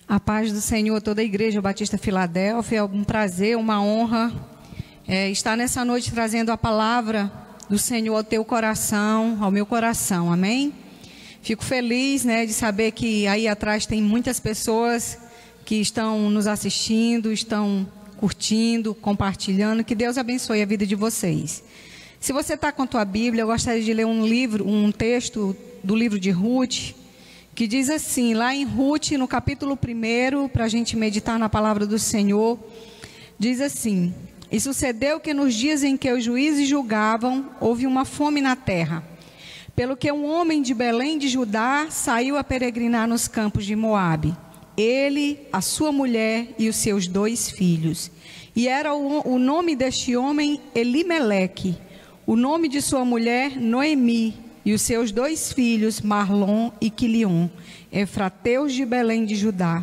A paz do Senhor, toda a Igreja Batista Filadélfia. É um prazer, uma honra estar nessa noite trazendo a palavra do Senhor ao teu coração, ao meu coração, amém? Fico feliz, de saber que aí atrás tem muitas pessoas que estão nos assistindo, estão curtindo, compartilhando. Que Deus abençoe a vida de vocês. Se você está com a tua Bíblia, eu gostaria de ler um texto do livro de Ruth, que diz assim, lá em Ruth, no capítulo 1, para a gente meditar na palavra do Senhor, diz assim: E sucedeu que nos dias em que os juízes julgavam, houve uma fome na terra, pelo que um homem de Belém de Judá saiu a peregrinar nos campos de Moabe, ele, a sua mulher e os seus 2 filhos. E era o nome deste homem Elimeleque, o nome de sua mulher Noemi, e os seus 2 filhos, Marlon e Quilion, efrateus de Belém de Judá.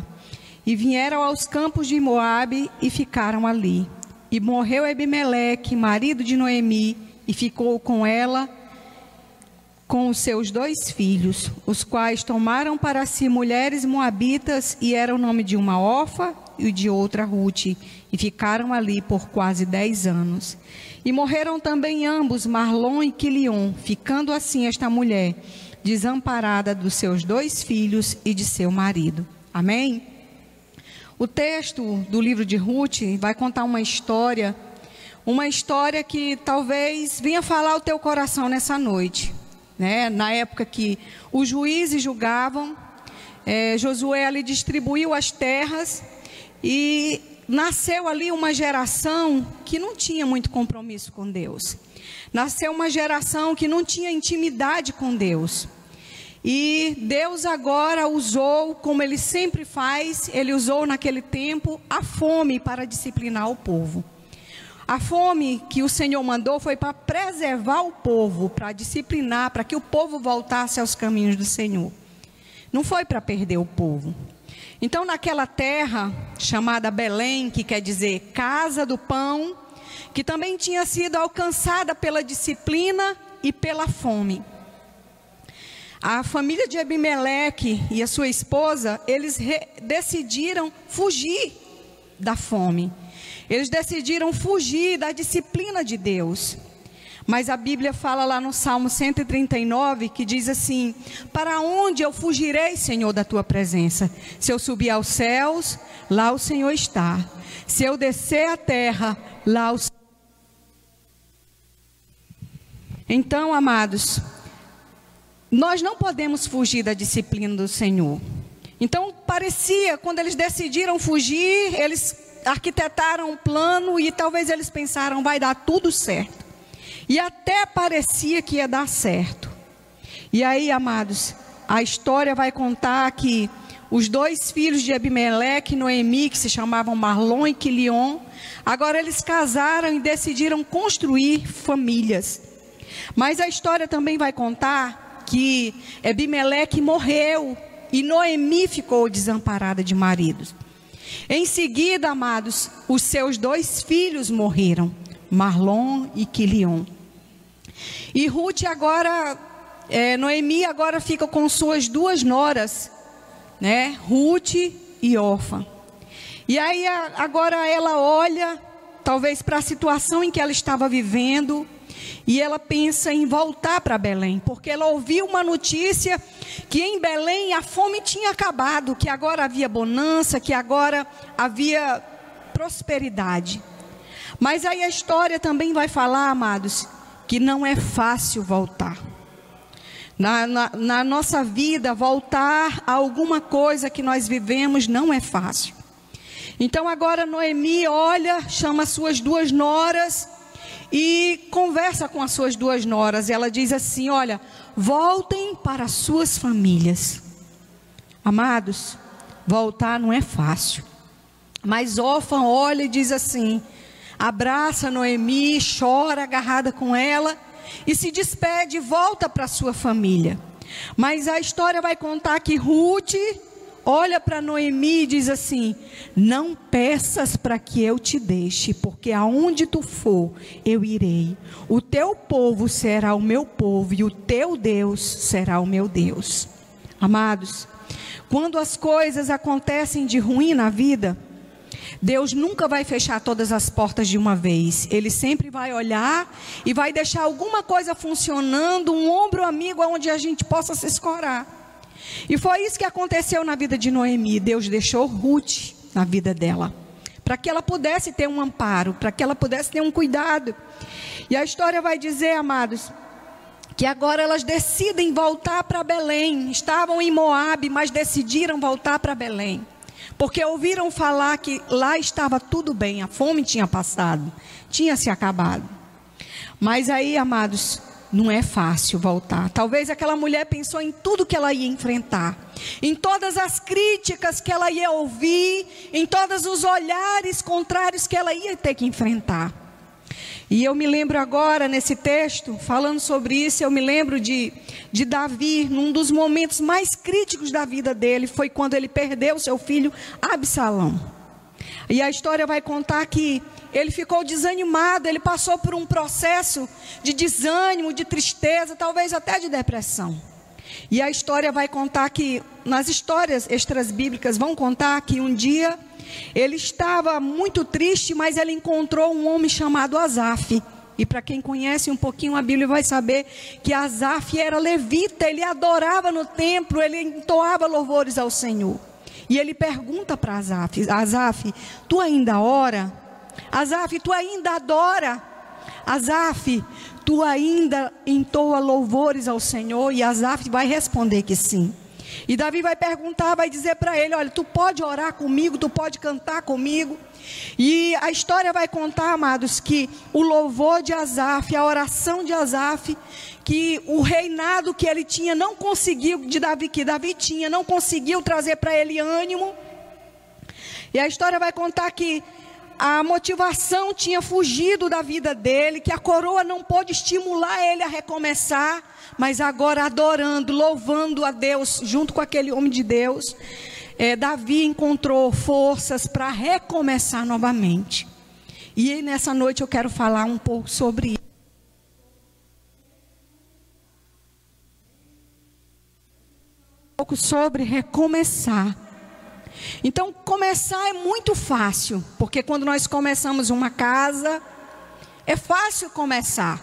E vieram aos campos de Moabe e ficaram ali. E morreu Ebimeleque, marido de Noemi, e ficou com ela, com os seus 2 filhos, os quais tomaram para si mulheres moabitas, e era o nome de uma Orfa e de outra Ruth, e ficaram ali por quase 10 anos. E morreram também ambos, Marlon e Quilion, ficando assim esta mulher desamparada dos seus 2 filhos e de seu marido. Amém? O texto do livro de Ruth vai contar uma história que talvez venha falar ao teu coração nessa noite. Na época que os juízes julgavam, Josué ali distribuiu as terras e nasceu ali uma geração que não tinha muito compromisso com Deus. Nasceu uma geração que não tinha intimidade com Deus. E Deus agora usou, como Ele sempre faz, Ele usou naquele tempo a fome para disciplinar o povo. A fome que o Senhor mandou foi para preservar o povo, para disciplinar, para que o povo voltasse aos caminhos do Senhor. Não foi para perder o povo. Então, naquela terra chamada Belém, que quer dizer casa do pão, que também tinha sido alcançada pela disciplina e pela fome. A família de Ebimeleque e a sua esposa, eles decidiram fugir da fome. Eles decidiram fugir da disciplina de Deus. Mas a Bíblia fala lá no Salmo 139, que diz assim: Para onde eu fugirei, Senhor, da tua presença? Se eu subir aos céus, lá o Senhor está. Se eu descer à terra, lá o Senhor. Então, amados, nós não podemos fugir da disciplina do Senhor. Então, parecia, quando eles decidiram fugir, eles arquitetaram um plano e talvez eles pensaram, vai dar tudo certo. E até parecia que ia dar certo. E aí, amados, a história vai contar que os 2 filhos de Ebimeleque e Noemi, que se chamavam Marlon e Quilion, agora eles casaram e decidiram construir famílias. Mas a história também vai contar que Ebimeleque morreu e Noemi ficou desamparada de maridos. Em seguida, amados, os seus 2 filhos morreram, Marlon e Quilion. E Ruth agora, Noemi agora fica com suas 2 noras, Ruth e Orfa. E aí agora ela olha, talvez para a situação em que ela estava vivendo, e ela pensa em voltar para Belém, porque ela ouviu uma notícia que em Belém a fome tinha acabado, que agora havia bonança, que agora havia prosperidade. Mas aí a história também vai falar, amados, que não é fácil voltar. Na nossa vida, voltar a alguma coisa que nós vivemos não é fácil. Então agora Noemi olha, chama suas 2 noras e conversa com as suas 2 noras. Ela diz assim: olha, voltem para as suas famílias. Amados, voltar não é fácil. Mas Orfa olha e diz assim, abraça Noemi, chora agarrada com ela e se despede e volta para a sua família. Mas a história vai contar que Ruth olha para Noemi e diz assim: não peças para que eu te deixe, porque aonde tu for, eu irei. O teu povo será o meu povo e o teu Deus será o meu Deus. Amados, Quando as coisas acontecem de ruim na vida, Deus nunca vai fechar todas as portas de uma vez. Ele sempre vai olhar e vai deixar alguma coisa funcionando, um ombro amigo onde a gente possa se escorar. E foi isso que aconteceu na vida de Noemi. Deus deixou Ruth na vida dela, para que ela pudesse ter um amparo, para que ela pudesse ter um cuidado. E a história vai dizer, amados, que agora elas decidem voltar para Belém. Estavam em Moabe, mas decidiram voltar para Belém, porque ouviram falar que lá estava tudo bem, a fome tinha passado, tinha se acabado. Mas aí, amados, não é fácil voltar. Talvez aquela mulher pensou em tudo que ela ia enfrentar, em todas as críticas que ela ia ouvir, em todos os olhares contrários que ela ia ter que enfrentar. E eu me lembro agora, nesse texto, falando sobre isso, eu me lembro de Davi, num dos momentos mais críticos da vida dele, foi quando ele perdeu seu filho Absalão. E a história vai contar que ele ficou desanimado, ele passou por um processo de desânimo, de tristeza, talvez até de depressão. E a história vai contar que, nas histórias extras bíblicas, vão contar que um dia ele estava muito triste, mas ele encontrou um homem chamado Asaf. E para quem conhece um pouquinho a Bíblia vai saber que Asaf era levita, ele adorava no templo, ele entoava louvores ao Senhor. E ele pergunta para Asaf: Asaf, tu ainda ora? Asaf, tu ainda adora? Asaf, tu ainda entoa louvores ao Senhor? E Asaf vai responder que sim. E Davi vai perguntar, vai dizer para ele: olha, tu pode orar comigo, tu pode cantar comigo. E a história vai contar, amados, que o louvor de Asaf, a oração de Asaf, que o reinado que ele tinha não conseguiu, de Davi, que Davi tinha, não conseguiu trazer para ele ânimo. E a história vai contar que a motivação tinha fugido da vida dele, que a coroa não pôde estimular ele a recomeçar, mas agora adorando, louvando a Deus, junto com aquele homem de Deus, Davi encontrou forças para recomeçar novamente. E nessa noite eu quero falar um pouco sobre isso. Um pouco sobre recomeçar. Então, começar é muito fácil, porque quando nós começamos uma casa, é fácil começar.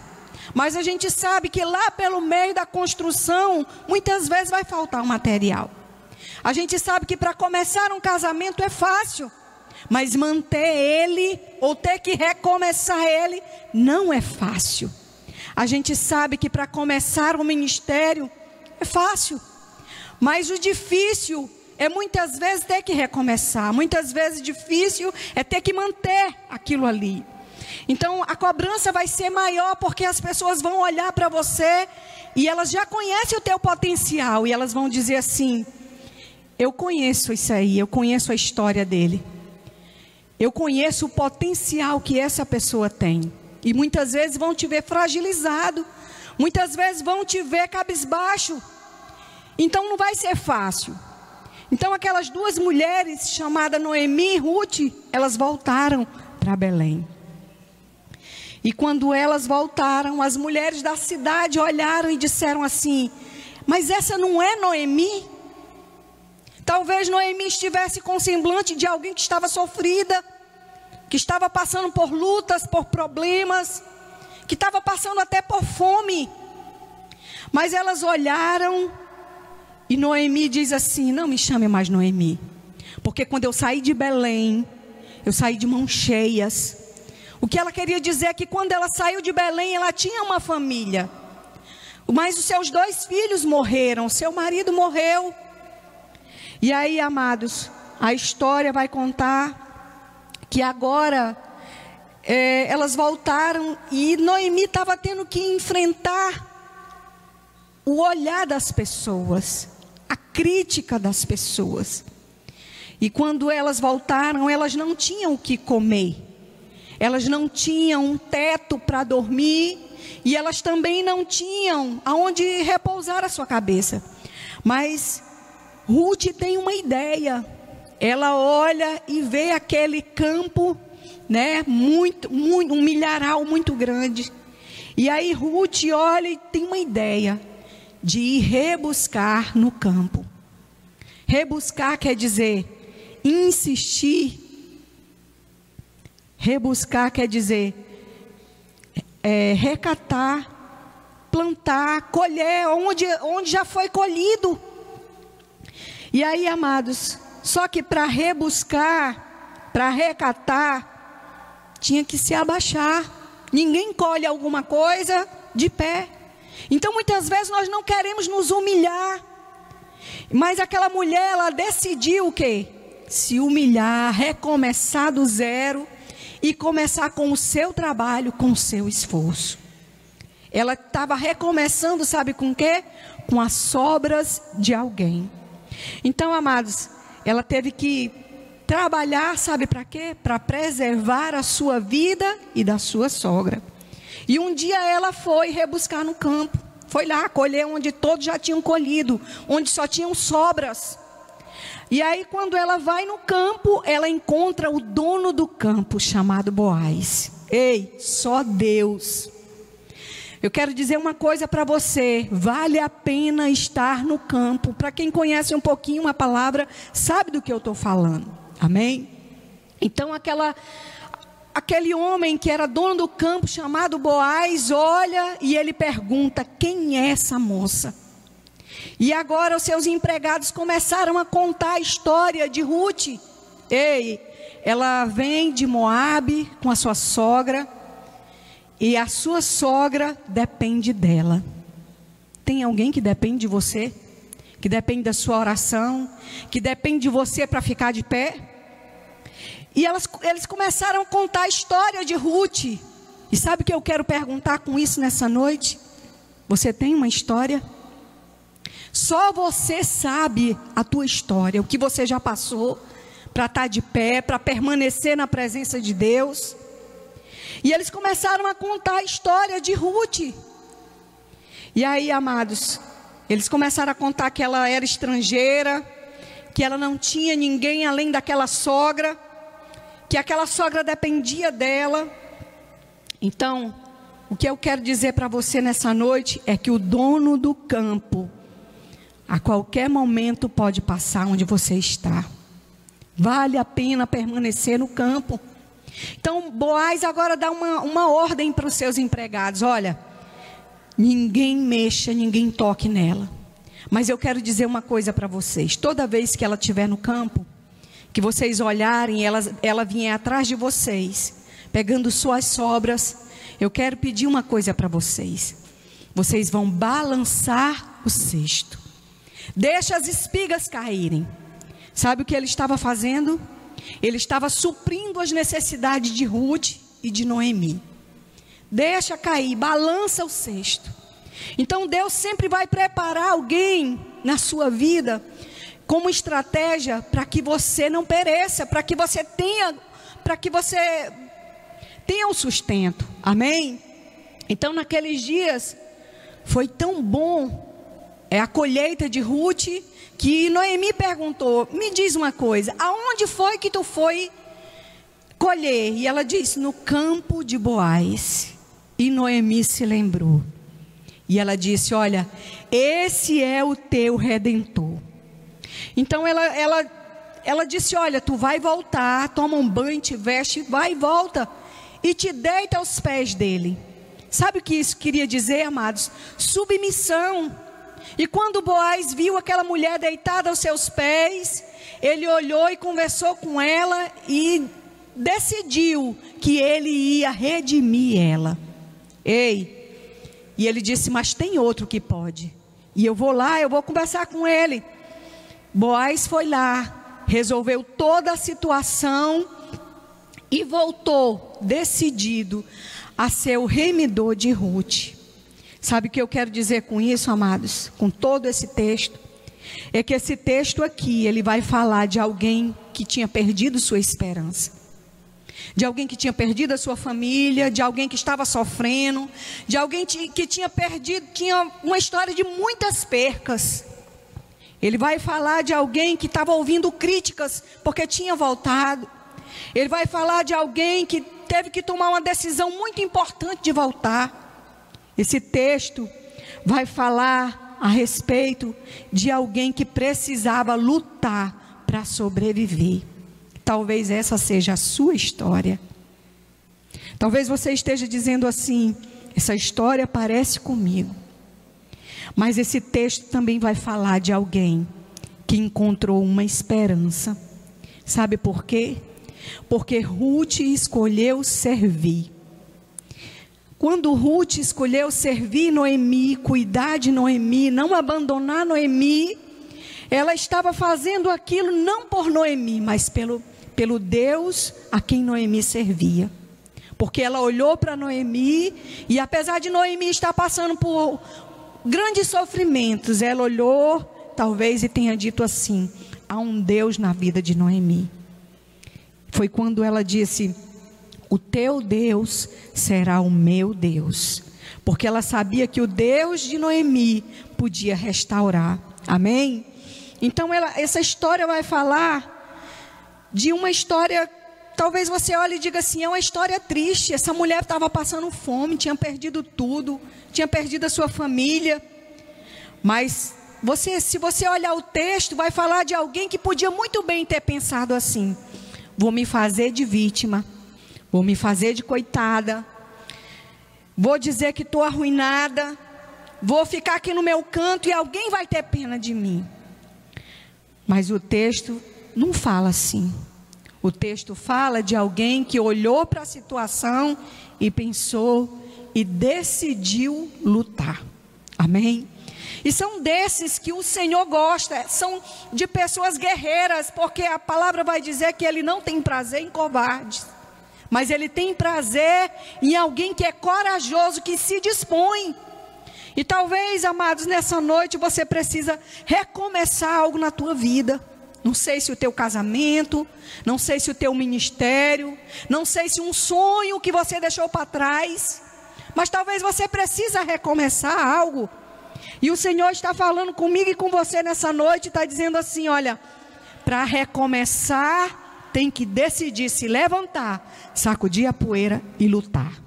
Mas a gente sabe que lá pelo meio da construção, muitas vezes vai faltar o material. A gente sabe que para começar um casamento é fácil, mas manter ele, ou ter que recomeçar ele, não é fácil. A gente sabe que para começar um ministério é fácil, mas o difícil é muitas vezes ter que recomeçar. Muitas vezes difícil é ter que manter aquilo ali. Então a cobrança vai ser maior, porque as pessoas vão olhar para você e elas já conhecem o teu potencial. E elas vão dizer assim: eu conheço isso aí, eu conheço a história dele. Eu conheço o potencial que essa pessoa tem. E muitas vezes vão te ver fragilizado. Muitas vezes vão te ver cabisbaixo. Então não vai ser fácil. Então aquelas duas mulheres, chamadas Noemi e Ruth, elas voltaram para Belém. E quando elas voltaram, as mulheres da cidade olharam e disseram assim: mas essa não é Noemi? Talvez Noemi estivesse com o semblante de alguém que estava sofrida, que estava passando por lutas, por problemas, que estava passando até por fome. Mas elas olharam e Noemi diz assim: não me chame mais Noemi, porque quando eu saí de Belém, eu saí de mãos cheias. O que ela queria dizer é que quando ela saiu de Belém, ela tinha uma família, mas os seus 2 filhos morreram, seu marido morreu. E aí, amados, a história vai contar que agora elas voltaram e Noemi estava tendo que enfrentar o olhar das pessoas, a crítica das pessoas. E quando elas voltaram, elas não tinham o que comer, elas não tinham um teto para dormir, e elas também não tinham aonde repousar a sua cabeça. Mas Ruth tem uma ideia. Ela olha e vê aquele campo, né, um milharal muito grande. E aí Ruth olha e tem uma ideia de ir rebuscar no campo. Rebuscar quer dizer insistir. Rebuscar quer dizer recatar, plantar, colher onde já foi colhido. E aí, amados, só que para rebuscar, para recatar, tinha que se abaixar. Ninguém colhe alguma coisa de pé. Então muitas vezes nós não queremos nos humilhar. Mas aquela mulher, ela decidiu o quê? Se humilhar, recomeçar do zero e começar com o seu trabalho, com o seu esforço. Ela estava recomeçando, sabe com o quê? Com as sobras de alguém. Então, amados, ela teve que trabalhar, sabe para quê? Para preservar a sua vida e da sua sogra. E um dia ela foi rebuscar no campo. Foi lá colher onde todos já tinham colhido, onde só tinham sobras. E aí quando ela vai no campo, ela encontra o dono do campo, chamado Boaz. Ei, só Deus. Eu quero dizer uma coisa para você, vale a pena estar no campo. Para quem conhece um pouquinho a palavra, sabe do que eu estou falando. Amém? Então aquele homem que era dono do campo, chamado Boaz, olha e ele pergunta, quem é essa moça? E agora os seus empregados começaram a contar a história de Ruth. Ei, ela vem de Moabe com a sua sogra, e a sua sogra depende dela. Tem alguém que depende de você? Que depende da sua oração? Que depende de você para ficar de pé? E eles começaram a contar a história de Ruth. E sabe o que eu quero perguntar com isso nessa noite? Você tem uma história? Só você sabe a tua história, o que você já passou para estar de pé, para permanecer na presença de Deus. E eles começaram a contar a história de Ruth. E aí, amados, eles começaram a contar que ela era estrangeira, que ela não tinha ninguém além daquela sogra, que aquela sogra dependia dela. Então, o que eu quero dizer para você nessa noite é que o dono do campo, a qualquer momento pode passar onde você está. Vale a pena permanecer no campo. Então Boaz agora dá uma ordem para os seus empregados. Olha, ninguém mexa, ninguém toque nela. Mas eu quero dizer uma coisa para vocês. Toda vez que ela estiver no campo, que vocês olharem, ela vier atrás de vocês, pegando suas sobras, eu quero pedir uma coisa para vocês. Vocês vão balançar o cesto. Deixa as espigas caírem. Sabe o que ele estava fazendo? Ele estava suprindo as necessidades de Ruth e de Noemi. Deixa cair, balança o cesto. Então Deus sempre vai preparar alguém na sua vida como estratégia para que você não pereça, para que você tenha um sustento. Amém? Então naqueles dias foi tão bom a colheita de Ruth, que Noemi perguntou, me diz uma coisa, aonde foi que tu foi colher? E ela disse, no campo de Boaz. E Noemi se lembrou. E ela disse, olha, esse é o teu redentor. Então ela disse, olha, tu vai voltar, toma um banho, te veste, vai e volta, e te deita aos pés dele. Sabe o que isso queria dizer, amados? Submissão. E quando Boaz viu aquela mulher deitada aos seus pés, ele olhou e conversou com ela e decidiu que ele ia redimir ela. Ei, e ele disse, mas tem outro que pode. E eu vou lá, eu vou conversar com ele. Boaz foi lá, resolveu toda a situação e voltou decidido a ser o remidor de Ruth. Sabe o que eu quero dizer com isso, amados? Com todo esse texto, é que esse texto aqui, ele vai falar de alguém que tinha perdido sua esperança, de alguém que tinha perdido a sua família, de alguém que estava sofrendo, de alguém que tinha uma história de muitas percas. Ele vai falar de alguém que estava ouvindo críticas porque tinha voltado. Ele vai falar de alguém que teve que tomar uma decisão muito importante de voltar. Esse texto vai falar, a respeito de alguém que precisava lutar para sobreviver. Talvez essa seja a sua história. Talvez você esteja dizendo assim: essa história parece comigo. Mas esse texto também vai falar de alguém que encontrou uma esperança. Sabe por quê? Porque Ruth escolheu servir. Quando Ruth escolheu servir Noemi, cuidar de Noemi, não abandonar Noemi, ela estava fazendo aquilo não por Noemi, mas pelo Deus a quem Noemi servia. Porque ela olhou para Noemi e, apesar de Noemi estar passando por grandes sofrimentos, ela olhou, talvez, e tenha dito assim: há um Deus na vida de Noemi. Foi quando ela disse: o teu Deus será o meu Deus. Porque ela sabia que o Deus de Noemi podia restaurar. Amém? Então essa história vai falar de uma história, talvez você olhe e diga assim: é uma história triste. Essa mulher estava passando fome, tinha perdido tudo, tinha perdido a sua família. Mas se você olhar o texto, vai falar de alguém que podia muito bem ter pensado assim: vou me fazer de vítima, vou me fazer de coitada, vou dizer que estou arruinada, vou ficar aqui no meu canto e alguém vai ter pena de mim. Mas o texto não fala assim. O texto fala de alguém que olhou para a situação e pensou e decidiu lutar. Amém? E são desses que o Senhor gosta, são de pessoas guerreiras, porque a palavra vai dizer que Ele não tem prazer em covardes, mas Ele tem prazer em alguém que é corajoso, que se dispõe. E talvez, amados, nessa noite você precisa recomeçar algo na tua vida. Não sei se o teu casamento, não sei se o teu ministério, não sei se um sonho que você deixou para trás, mas talvez você precisa recomeçar algo. E o Senhor está falando comigo e com você nessa noite, está dizendo assim: olha, para recomeçar, tem que decidir se levantar, sacudir a poeira e lutar.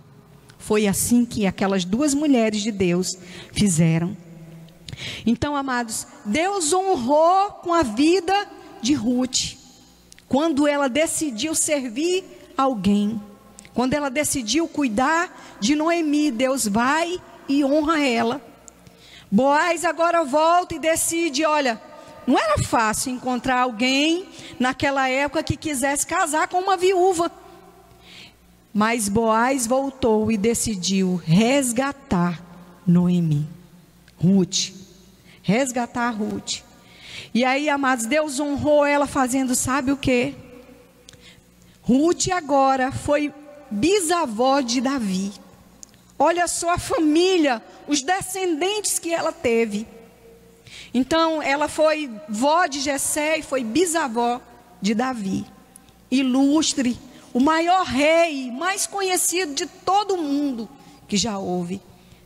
Foi assim que aquelas duas mulheres de Deus fizeram. Então, amados, Deus honrou com a vida de Ruth, quando ela decidiu servir alguém, quando ela decidiu cuidar de Noemi. Deus vai e honra ela. Boaz agora volta e decide: olha, não era fácil encontrar alguém naquela época que quisesse casar com uma viúva. Mas Boaz voltou e decidiu resgatar Noemi, Ruth, resgatar Ruth. E aí, amados, Deus honrou ela fazendo, sabe o quê? Ruth agora foi bisavó de Davi. Olha só a família, os descendentes que ela teve. Então, ela foi vó de Jessé e foi bisavó de Davi. Ilustre, o maior rei, mais conhecido de todo mundo que já houve.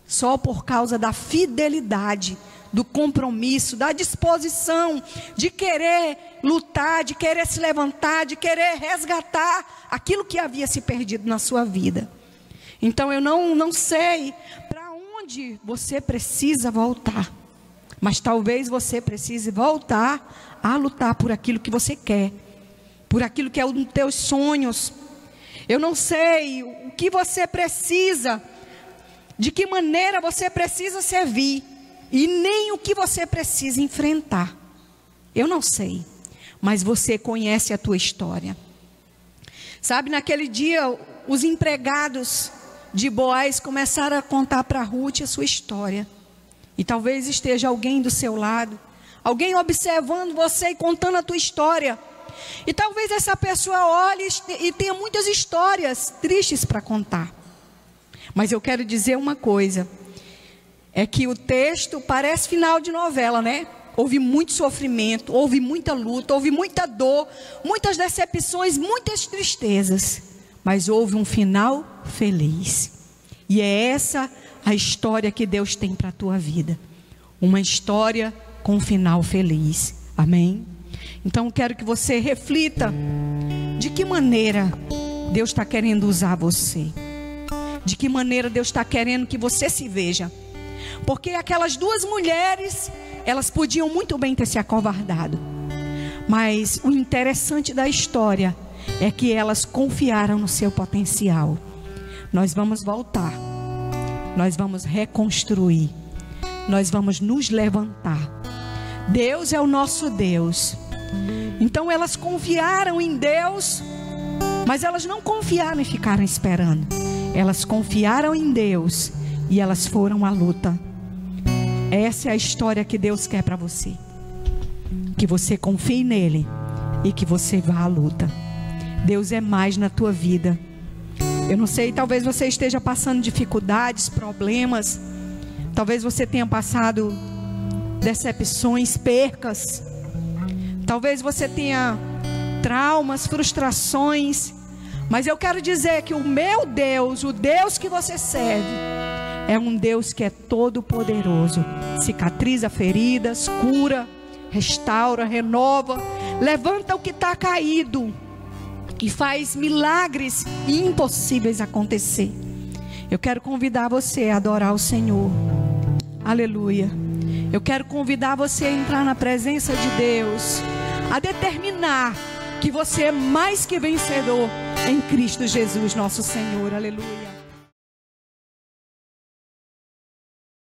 Só por causa da fidelidade, do compromisso, da disposição de querer lutar, de querer se levantar, de querer resgatar aquilo que havia se perdido na sua vida. Então eu não sei para onde você precisa voltar, mas talvez você precise voltar a lutar por aquilo que você quer, por aquilo que é um dos teus sonhos. Eu não sei o que você precisa, de que maneira você precisa servir, e nem o que você precisa enfrentar. Eu não sei, mas você conhece a tua história. Sabe, naquele dia, os empregados de Boaz começaram a contar para Ruth a sua história. E talvez esteja alguém do seu lado, alguém observando você e contando a tua história. E talvez essa pessoa olhe e tenha muitas histórias tristes para contar. Mas eu quero dizer uma coisa, é que o texto parece final de novela, né? Houve muito sofrimento, houve muita luta, houve muita dor, muitas decepções, muitas tristezas. Mas houve um final feliz. E é essa a história que Deus tem para a tua vida. Uma história com um final feliz. Amém? Então quero que você reflita. De que maneira Deus está querendo usar você? De que maneira Deus está querendo que você se veja? Porque aquelas duas mulheres, elas podiam muito bem ter se acovardado. Mas o interessante da história é que elas confiaram no seu potencial. Nós vamos voltar. Nós vamos reconstruir. Nós vamos nos levantar. Deus é o nosso Deus. Então elas confiaram em Deus, mas elas não confiaram e ficaram esperando. Elas confiaram em Deus e elas foram à luta. Essa é a história que Deus quer para você. Que você confie nele e que você vá à luta. Deus é mais na tua vida. Eu não sei, talvez você esteja passando dificuldades, problemas. Talvez você tenha passado decepções, percas. Talvez você tenha traumas, frustrações. Mas eu quero dizer que o meu Deus, o Deus que você serve, é um Deus que é todo poderoso. Cicatriza feridas, cura, restaura, renova, levanta o que está caído e faz milagres impossíveis acontecer. Eu quero convidar você a adorar o Senhor. Aleluia. Eu quero convidar você a entrar na presença de Deus, a determinar que você é mais que vencedor em Cristo Jesus, nosso Senhor. Aleluia.